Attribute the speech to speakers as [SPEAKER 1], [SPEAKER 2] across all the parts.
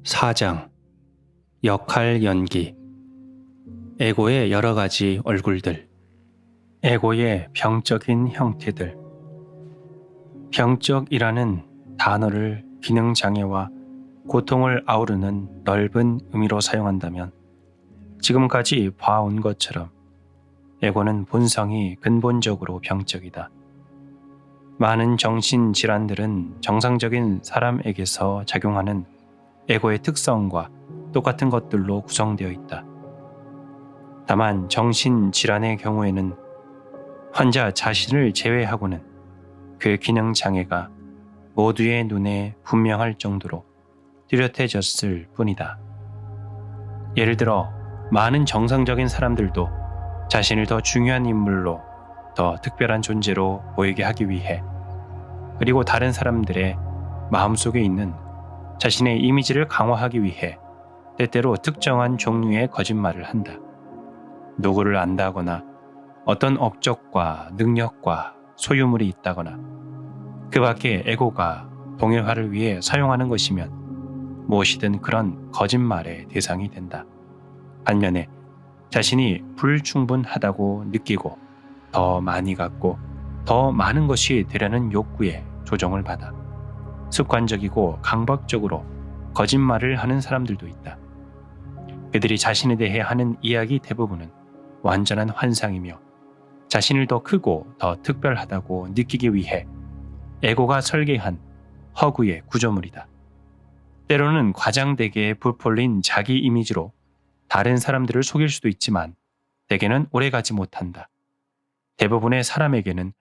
[SPEAKER 1] 4장 역할 연기. 에고의 여러 가지 얼굴들. 에고의 병적인 형태들. 병적이라는 단어를 기능장애와 고통을 아우르는 넓은 의미로 사용한다면 지금까지 봐온 것처럼 에고는 본성이 근본적으로 병적이다. 많은 정신질환들은 정상적인 사람에게서 작용하는 에고의 특성과 똑같은 것들로 구성되어 있다. 다만 정신질환의 경우에는 환자 자신을 제외하고는 그 기능장애가 모두의 눈에 분명할 정도로 뚜렷해졌을 뿐이다. 예를 들어 많은 정상적인 사람들도 자신을 더 중요한 인물로, 더 특별한 존재로 보이게 하기 위해, 그리고 다른 사람들의 마음속에 있는 자신의 이미지를 강화하기 위해 때때로 특정한 종류의 거짓말을 한다. 누구를 안다거나 어떤 업적과 능력과 소유물이 있다거나 그 밖에 에고가 동일화를 위해 사용하는 것이면 무엇이든 그런 거짓말의 대상이 된다. 반면에 자신이 불충분하다고 느끼고 더 많이 갖고 더 많은 것이 되려는 욕구에 조종을 받아 습관적이고 강박적으로 거짓말을 하는 사람들도 있다. 그들이 자신에 대해 하는 이야기 대부분은 완전한 환상이며 자신을 더 크고 더 특별하다고 느끼기 위해 에고가 설계한 허구의 구조물이다. 때로는 과장되게 부풀린 자기 이미지로 다른 사람들을 속일 수도 있지만 대개는 오래가지 못한다. 대부분의 사람에게는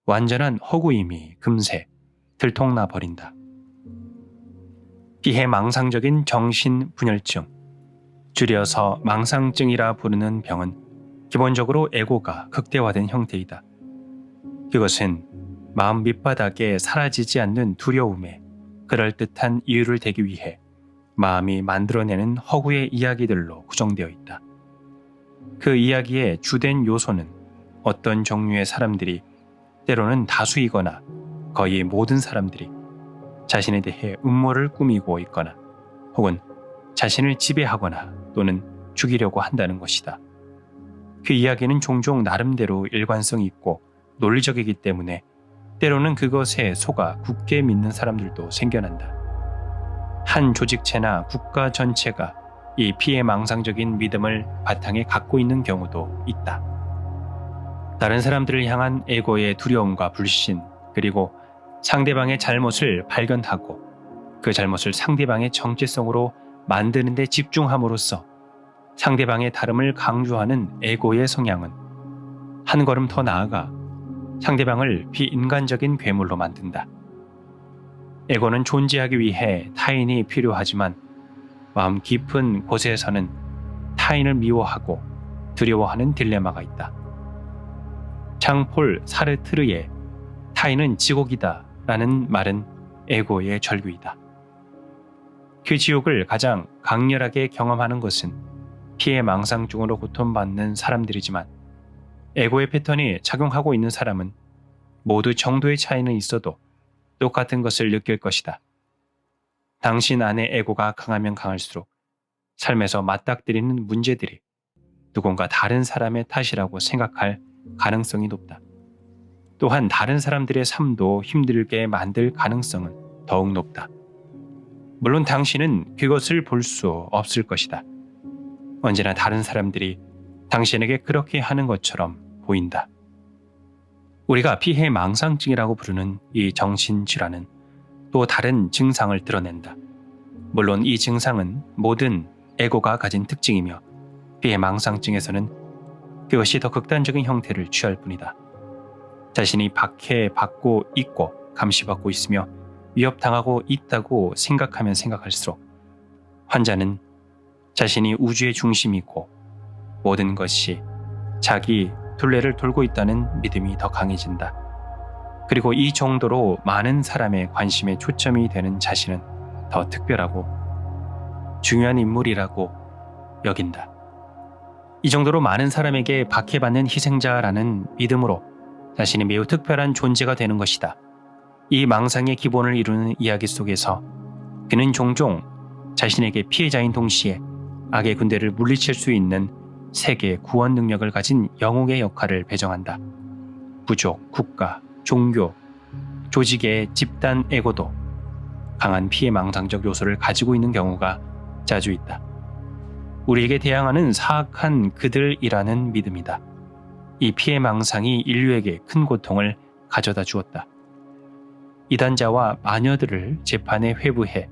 [SPEAKER 1] 완전한 허구임이 금세 들통나 버린다. 피해망상적인 정신분열증, 줄여서 망상증이라 부르는 병은 기본적으로 에고가 극대화된 형태이다. 그것은 마음 밑바닥에 사라지지 않는 두려움에 그럴듯한 이유를 대기 위해 마음이 만들어내는 허구의 이야기들로 구성되어 있다. 그 이야기의 주된 요소는 어떤 종류의 사람들이, 때로는 다수이거나 거의 모든 사람들이 자신에 대해 음모를 꾸미고 있거나 혹은 자신을 지배하거나 또는 죽이려고 한다는 것이다. 그 이야기는 종종 나름대로 일관성이 있고 논리적이기 때문에 때로는 그것에 속아 굳게 믿는 사람들도 생겨난다. 한 조직체나 국가 전체가 이 피해망상적인 믿음을 바탕에 갖고 있는 경우도 있다. 다른 사람들을 향한 에고의 두려움과 불신, 그리고 상대방의 잘못을 발견하고 그 잘못을 상대방의 정체성으로 만드는 데 집중함으로써 상대방의 다름을 강조하는 에고의 성향은 한 걸음 더 나아가 상대방을 비인간적인 괴물로 만든다. 에고는 존재하기 위해 타인이 필요하지만 마음 깊은 곳에서는 타인을 미워하고 두려워하는 딜레마가 있다. 장폴 사르트르의 타인은 지옥이다 라는 말은 에고의 절규이다. 그 지옥을 가장 강렬하게 경험하는 것은 피해망상증으로 고통받는 사람들이지만 에고의 패턴이 작용하고 있는 사람은 모두 정도의 차이는 있어도 똑같은 것을 느낄 것이다. 당신 안의 에고가 강하면 강할수록 삶에서 맞닥뜨리는 문제들이 누군가 다른 사람의 탓이라고 생각할 가능성이 높다. 또한 다른 사람들의 삶도 힘들게 만들 가능성은 더욱 높다. 물론 당신은 그것을 볼 수 없을 것이다. 언제나 다른 사람들이 당신에게 그렇게 하는 것처럼 보인다. 우리가 피해망상증이라고 부르는 이 정신질환은 또 다른 증상을 드러낸다. 물론 이 증상은 모든 에고가 가진 특징이며 피해망상증에서는 그것이 더 극단적인 형태를 취할 뿐이다. 자신이 박해받고 있고 감시받고 있으며 위협당하고 있다고 생각하면 생각할수록 환자는 자신이 우주의 중심이고 모든 것이 자기 둘레를 돌고 있다는 믿음이 더 강해진다. 그리고 이 정도로 많은 사람의 관심에 초점이 되는 자신은 더 특별하고 중요한 인물이라고 여긴다. 이 정도로 많은 사람에게 박해받는 희생자라는 믿음으로 자신이 매우 특별한 존재가 되는 것이다. 이 망상의 기본을 이루는 이야기 속에서 그는 종종 자신에게 피해자인 동시에 악의 군대를 물리칠 수 있는 세계 구원 능력을 가진 영웅의 역할을 배정한다. 부족, 국가, 종교, 조직의 집단 에고도 강한 피해망상적 요소를 가지고 있는 경우가 자주 있다. 우리에게 대항하는 사악한 그들이라는 믿음이다. 이 피해망상이 인류에게 큰 고통을 가져다 주었다. 이단자와 마녀들을 재판에 회부해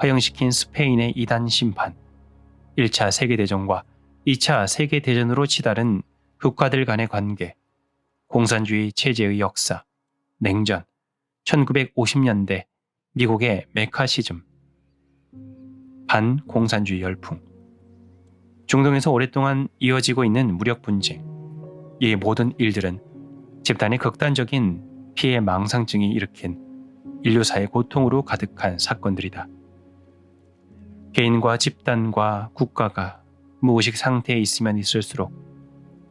[SPEAKER 1] 허용시킨 스페인의 이단 심판, 1차 세계대전과 2차 세계대전으로 치달은 국가들 간의 관계, 공산주의 체제의 역사, 냉전, 1950년대 미국의 메카시즘, 반공산주의 열풍, 중동에서 오랫동안 이어지고 있는 무력 분쟁, 이 모든 일들은 집단의 극단적인 피해 망상증이 일으킨 인류사의 고통으로 가득한 사건들이다. 개인과 집단과 국가가 무의식 상태에 있으면 있을수록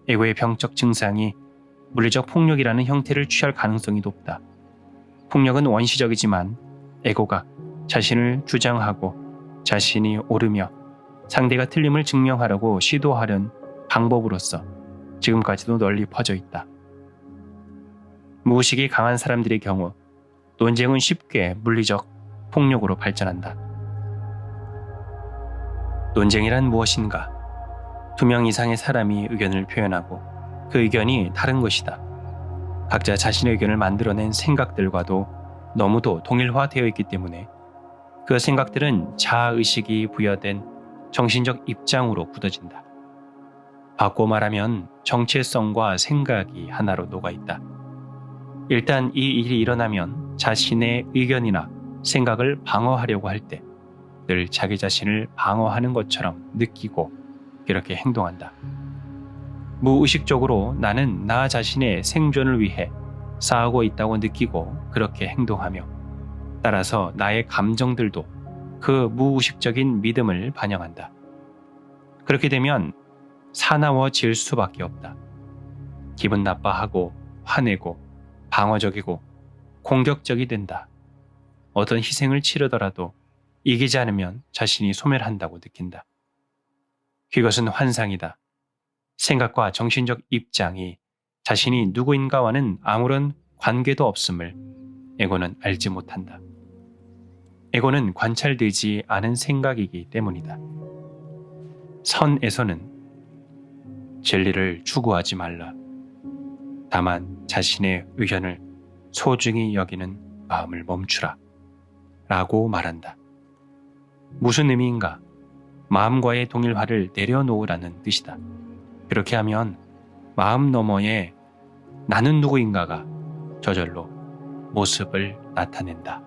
[SPEAKER 1] 에고의 병적 증상이 물리적 폭력이라는 형태를 취할 가능성이 높다. 폭력은 원시적이지만 에고가 자신을 주장하고 자신이 옳으며 상대가 틀림을 증명하려고 시도하려는 방법으로서 지금까지도 널리 퍼져 있다. 무의식이 강한 사람들의 경우 논쟁은 쉽게 물리적 폭력으로 발전한다. 논쟁이란 무엇인가? 2명 이상의 사람이 의견을 표현하고 그 의견이 다른 것이다. 각자 자신의 의견을 만들어낸 생각들과도 너무도 동일화되어 있기 때문에 그 생각들은 자아의식이 부여된 정신적 입장으로 굳어진다. 바꿔 말하면 정체성과 생각이 하나로 녹아있다. 일단 이 일이 일어나면 자신의 의견이나 생각을 방어하려고 할 때 늘 자기 자신을 방어하는 것처럼 느끼고 그렇게 행동한다. 무의식적으로 나는 나 자신의 생존을 위해 싸우고 있다고 느끼고 그렇게 행동하며 따라서 나의 감정들도 그 무의식적인 믿음을 반영한다. 그렇게 되면 사나워질 수밖에 없다. 기분 나빠하고 화내고 방어적이고 공격적이 된다. 어떤 희생을 치르더라도 이기지 않으면 자신이 소멸한다고 느낀다. 그것은 환상이다. 생각과 정신적 입장이 자신이 누구인가와는 아무런 관계도 없음을 에고는 알지 못한다. 에고는 관찰되지 않은 생각이기 때문이다. 선에서는 진리를 추구하지 말라. 다만 자신의 의견을 소중히 여기는 마음을 멈추라. 라고 말한다. 무슨 의미인가? 마음과의 동일화를 내려놓으라는 뜻이다. 그렇게 하면 마음 너머에 나는 누구인가가 저절로 모습을 나타낸다.